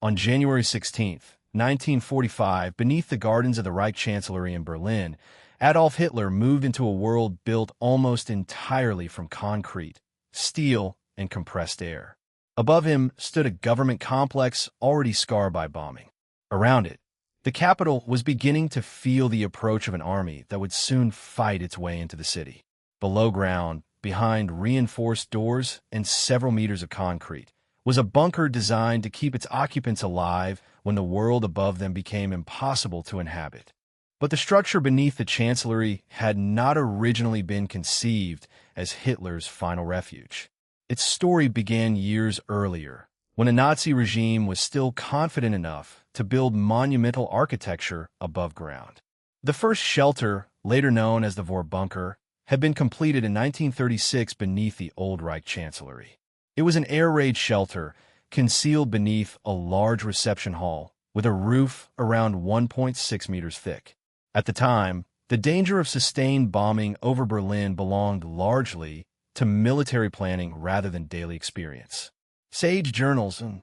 On January 16, 1945, beneath the gardens of the Reich Chancellery in Berlin, Adolf Hitler moved into a world built almost entirely from concrete, steel, and compressed air. Above him stood a government complex already scarred by bombing. Around it, the capital was beginning to feel the approach of an army that would soon fight its way into the city. Below ground, behind reinforced doors and several meters of concrete, was a bunker designed to keep its occupants alive when the world above them became impossible to inhabit. But the structure beneath the Chancellery had not originally been conceived as Hitler's final refuge. Its story began years earlier, when a Nazi regime was still confident enough to build monumental architecture above ground. The first shelter, later known as the Führerbunker, had been completed in 1936 beneath the old Reich Chancellery. It was an air raid shelter concealed beneath a large reception hall with a roof around 1.6 meters thick. At the time, the danger of sustained bombing over Berlin belonged largely to military planning rather than daily experience. Sage journalism.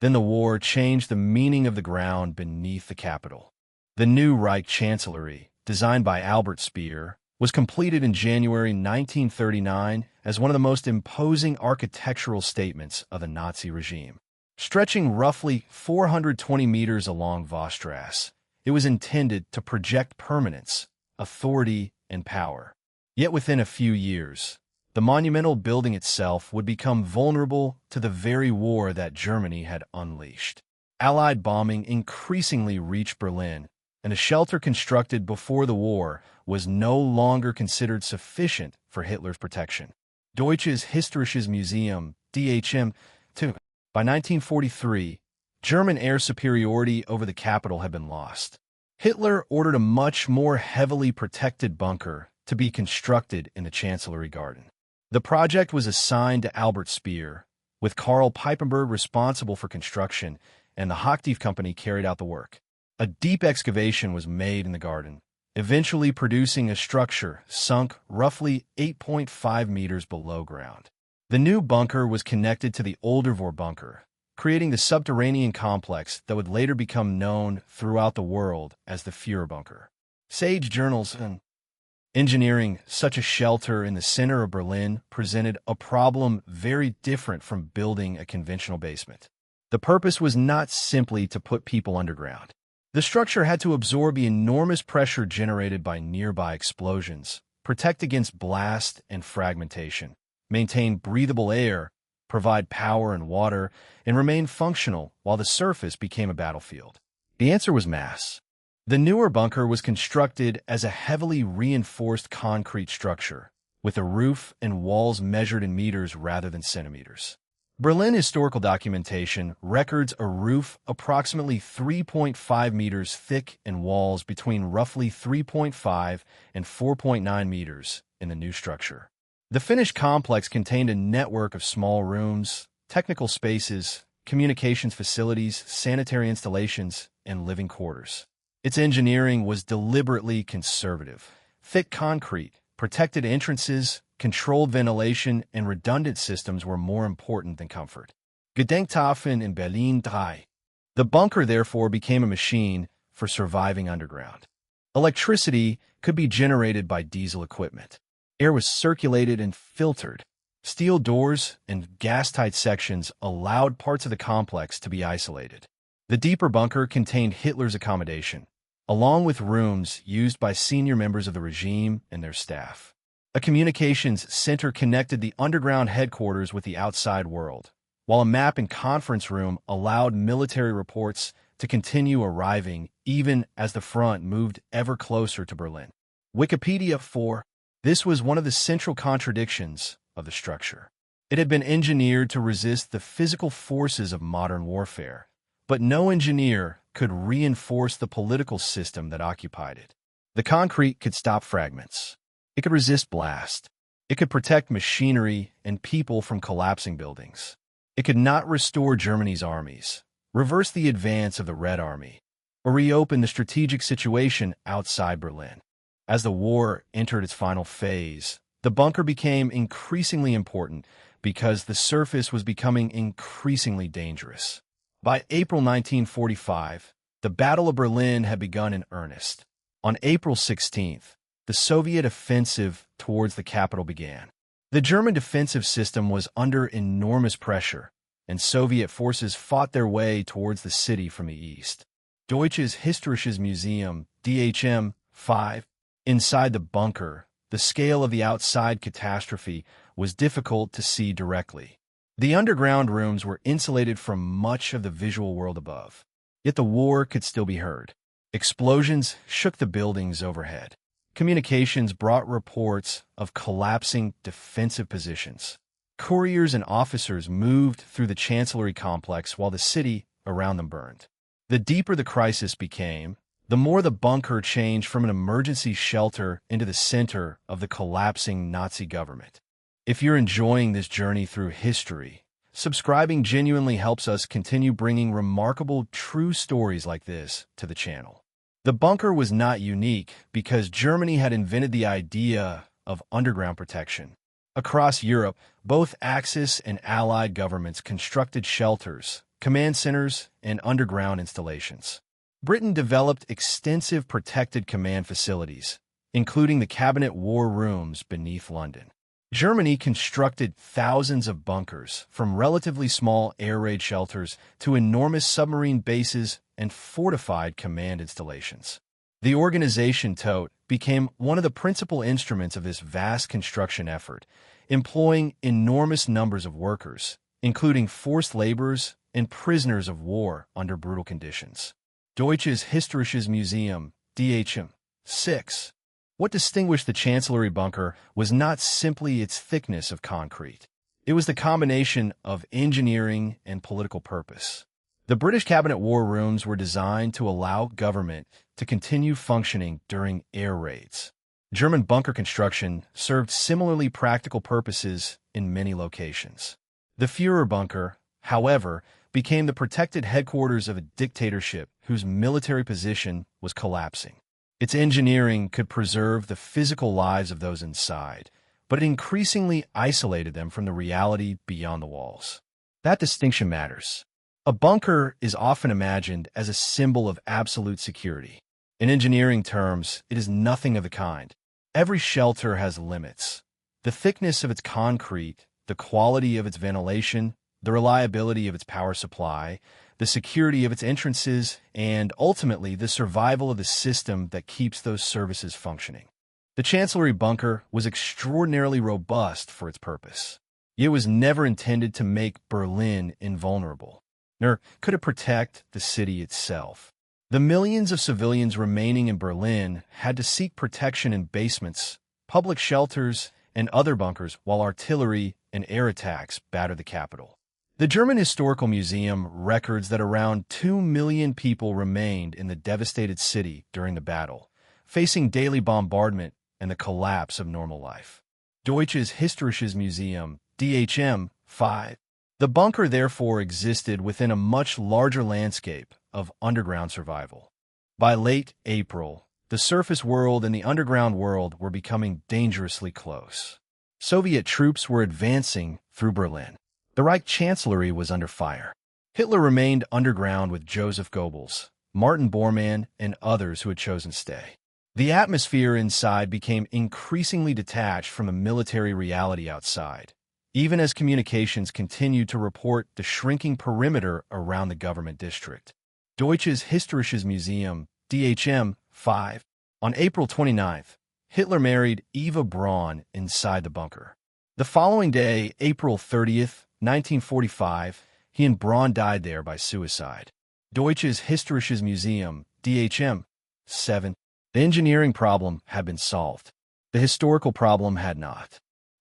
Then the war changed the meaning of the ground beneath the capital. The new Reich Chancellery, designed by Albert Speer, was completed in January 1939 as one of the most imposing architectural statements of the Nazi regime. Stretching roughly 420 meters along Vossstrasse, it was intended to project permanence, authority, and power. Yet within a few years, the monumental building itself would become vulnerable to the very war that Germany had unleashed. Allied bombing increasingly reached Berlin, and a shelter constructed before the war was no longer considered sufficient for Hitler's protection. Deutsches Historisches Museum, DHM, too. By 1943, German air superiority over the capital had been lost. Hitler ordered a much more heavily protected bunker to be constructed in the Chancellery Garden. The project was assigned to Albert Speer, with Karl Piepenburg responsible for construction, and the Hochtief Company carried out the work. A deep excavation was made in the garden, eventually producing a structure sunk roughly 8.5 meters below ground. The new bunker was connected to the older Führerbunker, creating the subterranean complex that would later become known throughout the world as the Führerbunker. Sage journals and engineering such a shelter in the center of Berlin presented a problem very different from building a conventional basement. The purpose was not simply to put people underground. The structure had to absorb the enormous pressure generated by nearby explosions, protect against blast and fragmentation, maintain breathable air, provide power and water, and remain functional while the surface became a battlefield. The answer was mass. The newer bunker was constructed as a heavily reinforced concrete structure, with a roof and walls measured in meters rather than centimeters. Berlin historical documentation records a roof approximately 3.5 meters thick and walls between roughly 3.5 and 4.9 meters in the new structure. The finished complex contained a network of small rooms, technical spaces, communications facilities, sanitary installations, and living quarters. Its engineering was deliberately conservative. Thick concrete, protected entrances, controlled ventilation, and redundant systems were more important than comfort. Gedenktafeln in Berlin 3. The bunker therefore became a machine for surviving underground. Electricity could be generated by diesel equipment. Air was circulated and filtered. Steel doors and gas-tight sections allowed parts of the complex to be isolated. The deeper bunker contained Hitler's accommodation, along with rooms used by senior members of the regime and their staff. A communications center connected the underground headquarters with the outside world, while a map and conference room allowed military reports to continue arriving even as the front moved ever closer to Berlin. Wikipedia 4. This was one of the central contradictions of the structure. It had been engineered to resist the physical forces of modern warfare, but no engineer could reinforce the political system that occupied it. The concrete could stop fragments. It could resist blast. It could protect machinery and people from collapsing buildings. It could not restore Germany's armies, reverse the advance of the Red Army, or reopen the strategic situation outside Berlin. As the war entered its final phase, the bunker became increasingly important because the surface was becoming increasingly dangerous. By April 1945, the Battle of Berlin had begun in earnest. On April 16th, the Soviet offensive towards the capital began. The German defensive system was under enormous pressure, and Soviet forces fought their way towards the city from the east. Deutsches Historisches Museum, DHM 5. Inside the bunker, the scale of the outside catastrophe was difficult to see directly. The underground rooms were insulated from much of the visual world above. Yet the war could still be heard. Explosions shook the buildings overhead. Communications brought reports of collapsing defensive positions. Couriers and officers moved through the Chancellery complex while the city around them burned. The deeper the crisis became, the more the bunker changed from an emergency shelter into the center of the collapsing Nazi government. If you're enjoying this journey through history, subscribing genuinely helps us continue bringing remarkable, true stories like this to the channel. The bunker was not unique because Germany had invented the idea of underground protection. Across Europe, both Axis and Allied governments constructed shelters, command centers, and underground installations. Britain developed extensive protected command facilities, including the Cabinet War Rooms beneath London. Germany constructed thousands of bunkers, from relatively small air raid shelters to enormous submarine bases and fortified command installations. The organization TOT became one of the principal instruments of this vast construction effort, employing enormous numbers of workers, including forced laborers and prisoners of war under brutal conditions. Deutsches Historisches Museum, DHM 6. What distinguished the Chancellery bunker was not simply its thickness of concrete. It was the combination of engineering and political purpose. The British Cabinet War Rooms were designed to allow government to continue functioning during air raids. German bunker construction served similarly practical purposes in many locations. The Führerbunker, however, became the protected headquarters of a dictatorship whose military position was collapsing. Its engineering could preserve the physical lives of those inside, but it increasingly isolated them from the reality beyond the walls. That distinction matters. A bunker is often imagined as a symbol of absolute security. In engineering terms, it is nothing of the kind. Every shelter has limits. The thickness of its concrete, the quality of its ventilation, the reliability of its power supply, the security of its entrances, and ultimately the survival of the system that keeps those services functioning. The Chancellery bunker was extraordinarily robust for its purpose. It was never intended to make Berlin invulnerable, nor could it protect the city itself. The millions of civilians remaining in Berlin had to seek protection in basements, public shelters, and other bunkers while artillery and air attacks battered the capital. The German Historical Museum records that around 2 million people remained in the devastated city during the battle, facing daily bombardment and the collapse of normal life. Deutsches Historisches Museum, DHM 5. The bunker therefore existed within a much larger landscape of underground survival. By late April, the surface world and the underground world were becoming dangerously close. Soviet troops were advancing through Berlin. The Reich Chancellery was under fire. Hitler remained underground with Joseph Goebbels, Martin Bormann, and others who had chosen to stay. The atmosphere inside became increasingly detached from the military reality outside, even as communications continued to report the shrinking perimeter around the government district. Deutsches Historisches Museum, DHM 5. On April 29th, Hitler married Eva Braun inside the bunker. The following day, April 30th, 1945, he and Braun died there by suicide. Deutsches Historisches Museum, DHM 7. The engineering problem had been solved. The historical problem had not.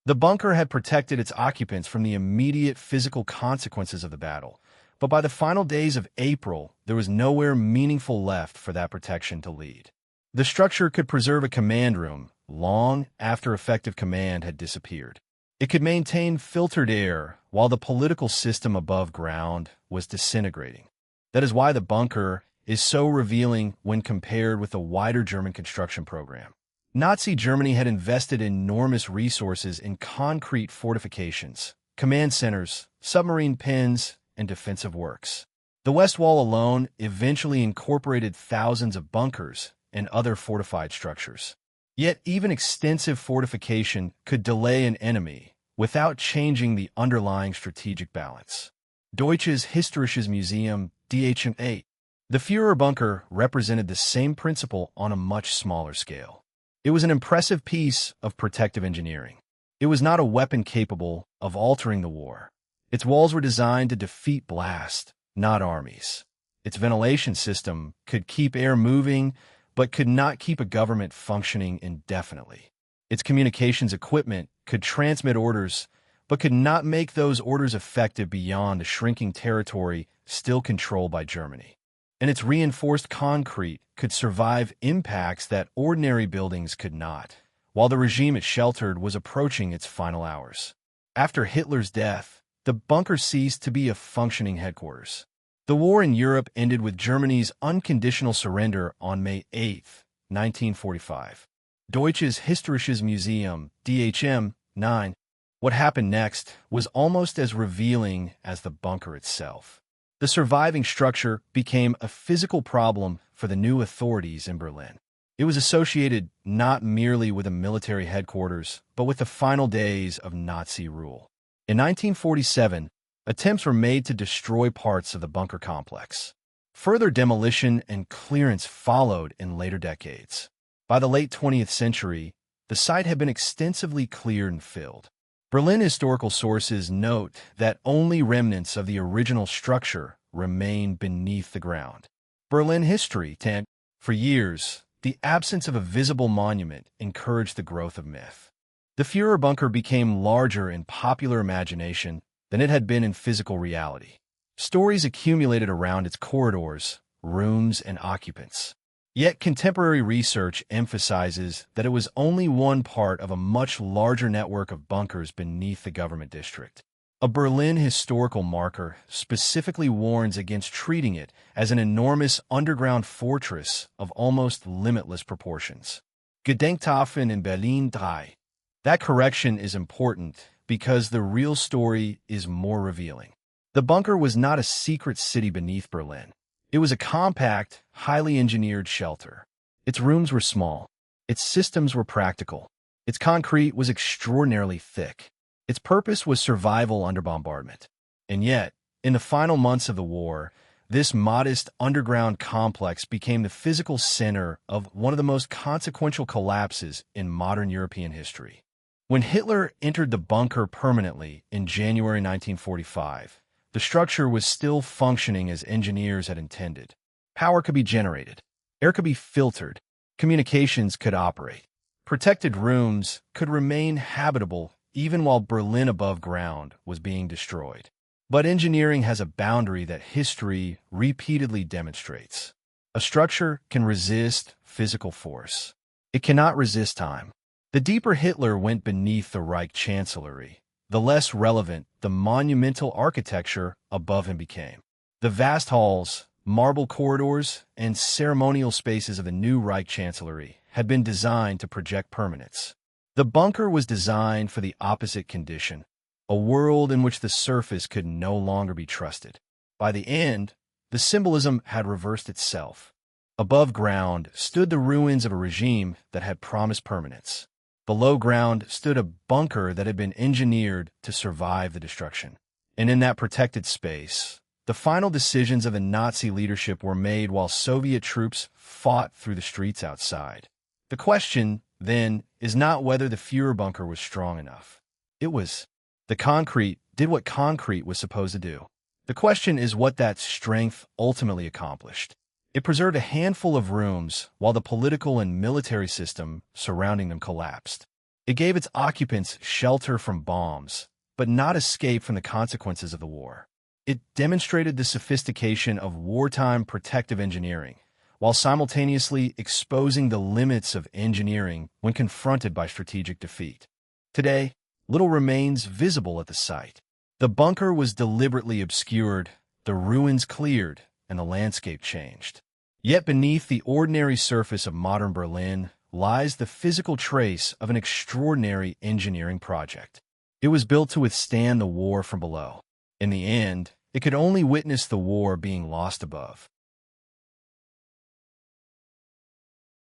The bunker had protected its occupants from the immediate physical consequences of the battle, but by the final days of April, there was nowhere meaningful left for that protection to lead. The structure could preserve a command room long after effective command had disappeared. It could maintain filtered air while the political system above ground was disintegrating. That is why the bunker is so revealing when compared with the wider German construction program. Nazi Germany had invested enormous resources in concrete fortifications, command centers, submarine pens, and defensive works. The West Wall alone eventually incorporated thousands of bunkers and other fortified structures. Yet even extensive fortification could delay an enemy without changing the underlying strategic balance. Deutsches Historisches Museum, DHM8. The Führerbunker represented the same principle on a much smaller scale. It was an impressive piece of protective engineering. It was not a weapon capable of altering the war. Its walls were designed to defeat blast, not armies. Its ventilation system could keep air moving, but could not keep a government functioning indefinitely. Its communications equipment could transmit orders, but could not make those orders effective beyond a shrinking territory still controlled by Germany. And its reinforced concrete could survive impacts that ordinary buildings could not, while the regime it sheltered was approaching its final hours. After Hitler's death, the bunker ceased to be a functioning headquarters. The war in Europe ended with Germany's unconditional surrender on May 8, 1945. Deutsches Historisches Museum, DHM 9. What happened next was almost as revealing as the bunker itself. The surviving structure became a physical problem for the new authorities in Berlin. It was associated not merely with a military headquarters, but with the final days of Nazi rule. In 1947, attempts were made to destroy parts of the bunker complex. Further demolition and clearance followed in later decades. By the late 20th century, the site had been extensively cleared and filled. Berlin historical sources note that only remnants of the original structure remain beneath the ground. Berlin History 10. For years, the absence of a visible monument encouraged the growth of myth. The Führerbunker became larger in popular imagination than it had been in physical reality. Stories accumulated around its corridors, rooms, and occupants. Yet contemporary research emphasizes that it was only one part of a much larger network of bunkers beneath the government district. A Berlin historical marker specifically warns against treating it as an enormous underground fortress of almost limitless proportions. Gedenktafeln in Berlin 3. That correction is important because the real story is more revealing. The bunker was not a secret city beneath Berlin. It was a compact, highly engineered shelter. Its rooms were small. Its systems were practical. Its concrete was extraordinarily thick. Its purpose was survival under bombardment. And yet, in the final months of the war, this modest underground complex became the physical center of one of the most consequential collapses in modern European history. When Hitler entered the bunker permanently in January 1945, the structure was still functioning as engineers had intended. Power could be generated. Air could be filtered. Communications could operate. Protected rooms could remain habitable even while Berlin above ground was being destroyed. But engineering has a boundary that history repeatedly demonstrates. A structure can resist physical force. It cannot resist time. The deeper Hitler went beneath the Reich Chancellery, the less relevant the monumental architecture above him became. The vast halls, marble corridors, and ceremonial spaces of the new Reich Chancellery had been designed to project permanence. The bunker was designed for the opposite condition, a world in which the surface could no longer be trusted. By the end, the symbolism had reversed itself. Above ground stood the ruins of a regime that had promised permanence. Below ground stood a bunker that had been engineered to survive the destruction. And in that protected space, the final decisions of the Nazi leadership were made while Soviet troops fought through the streets outside. The question, then, is not whether the Führerbunker was strong enough. It was. The concrete did what concrete was supposed to do. The question is what that strength ultimately accomplished. It preserved a handful of rooms while the political and military system surrounding them collapsed. It gave its occupants shelter from bombs, but not escape from the consequences of the war. It demonstrated the sophistication of wartime protective engineering, while simultaneously exposing the limits of engineering when confronted by strategic defeat. Today, little remains visible at the site. The bunker was deliberately obscured, the ruins cleared, and the landscape changed. Yet beneath the ordinary surface of modern Berlin lies the physical trace of an extraordinary engineering project. It was built to withstand the war from below. In the end, It could only witness the war being lost above.